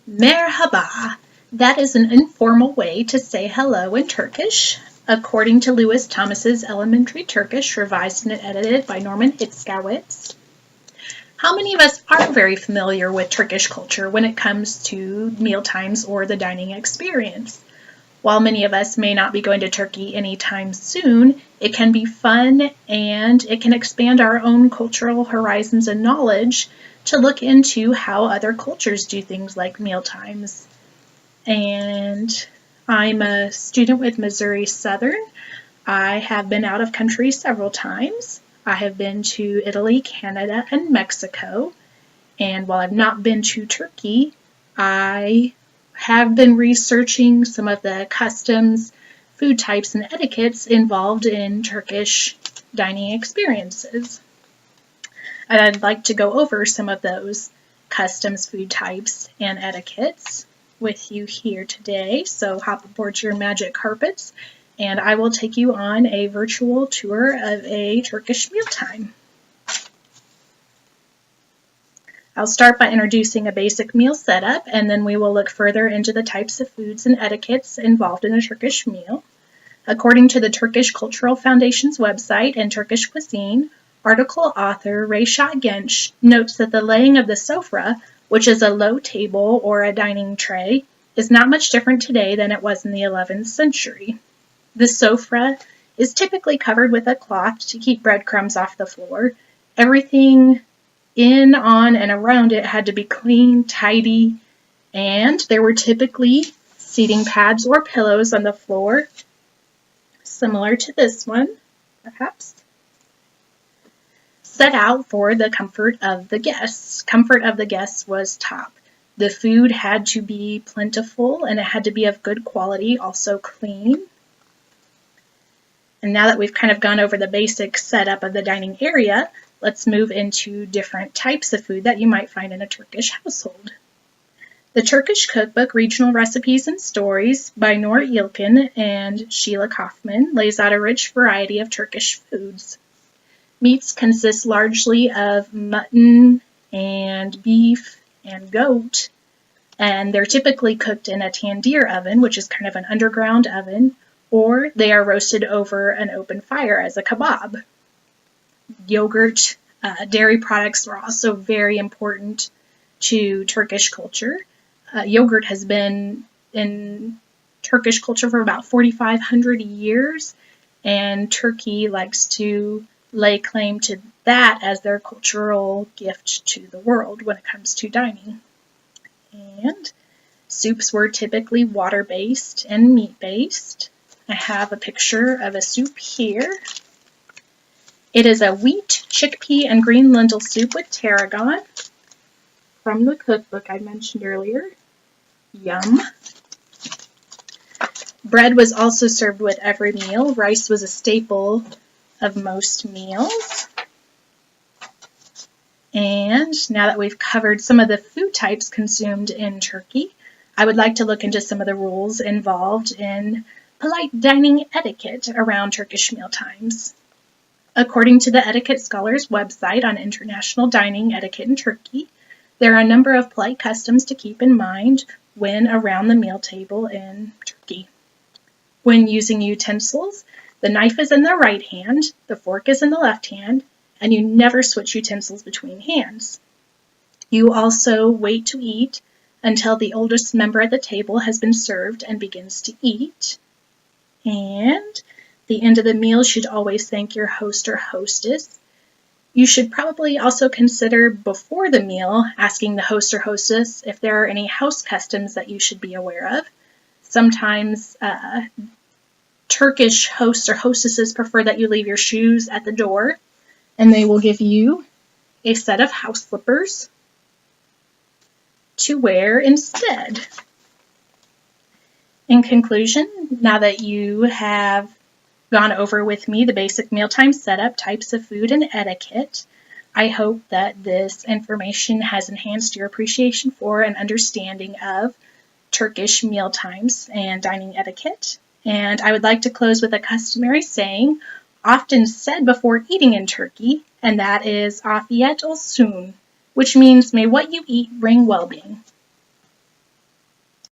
Merhaba. That is an informal way to say hello in Turkish. According to Lewis Thomas's Elementary Turkish, revised and edited by Norman Itzkowitz. How many of us are very familiar with Turkish culture when it comes to mealtimes or the dining experience? While many of us may not be going to Turkey anytime soon, it can be fun and it can expand our own cultural horizons and knowledge to look into how other cultures do things like mealtimes. And I'm a student with Missouri Southern. I have been out of country several times. I have been to Italy, Canada, and Mexico. And while I've not been to Turkey, I have been researching some of the customs, food types, and etiquettes involved in Turkish dining experiences. And I'd like to go over some of those customs, food types, and etiquettes with you here today. So hop aboard your magic carpets, and I will take you on a virtual tour of a Turkish mealtime. I'll start by introducing a basic meal setup, and then we will look further into the types of foods and etiquettes involved in a Turkish meal. According to the Turkish Cultural Foundation's website and Turkish Cuisine, article author Reşat Genç notes that the laying of the sofra, which is a low table or a dining tray, is not much different today than it was in the 11th century. The sofra is typically covered with a cloth to keep breadcrumbs off the floor. Everything in, on, and around it had to be clean, tidy, and there were typically seating pads or pillows on the floor, similar to this one, perhaps, set out for the comfort of the guests. Comfort of the guests was top. The food had to be plentiful and it had to be of good quality, also clean. And now that we've kind of gone over the basic setup of the dining area, let's move into different types of food that you might find in a Turkish household. The Turkish Cookbook, Regional Recipes and Stories by Nur Ilkin and Sheila Kaufman lays out a rich variety of Turkish foods. Meats consist largely of mutton and beef and goat, and they're typically cooked in a tandir oven, which is kind of an underground oven, or they are roasted over an open fire as a kebab. Yogurt, dairy products are also very important to Turkish culture. Yogurt has been in Turkish culture for about 4,500 years, and Turkey likes to lay claim to that as their cultural gift to the world when it comes to dining. And soups were typically water-based and meat-based. I have a picture of a soup here. It is a wheat, chickpea, and green lentil soup with tarragon from the cookbook I mentioned earlier. Yum. Bread was also served with every meal. Rice was a staple of most meals. And now that we've covered some of the food types consumed in Turkey, I would like to look into some of the rules involved in polite dining etiquette around Turkish mealtimes. According to the Etiquette Scholars website on international dining etiquette in Turkey, there are a number of polite customs to keep in mind when around the meal table in Turkey. When using utensils, the knife is in the right hand, the fork is in the left hand, and you never switch utensils between hands. You also wait to eat until the oldest member at the table has been served and begins to eat. And the end of the meal should always thank your host or hostess. You should probably also consider before the meal asking the host or hostess if there are any house customs that you should be aware of. Sometimes Turkish hosts or hostesses prefer that you leave your shoes at the door, and they will give you a set of house slippers to wear instead. In conclusion, now that you have gone over with me the basic mealtime setup, types of food, and etiquette, I hope that this information has enhanced your appreciation for and understanding of Turkish mealtimes and dining etiquette. And I would like to close with a customary saying, often said before eating in Turkey, and that is Afiyet olsun, which means may what you eat bring well-being.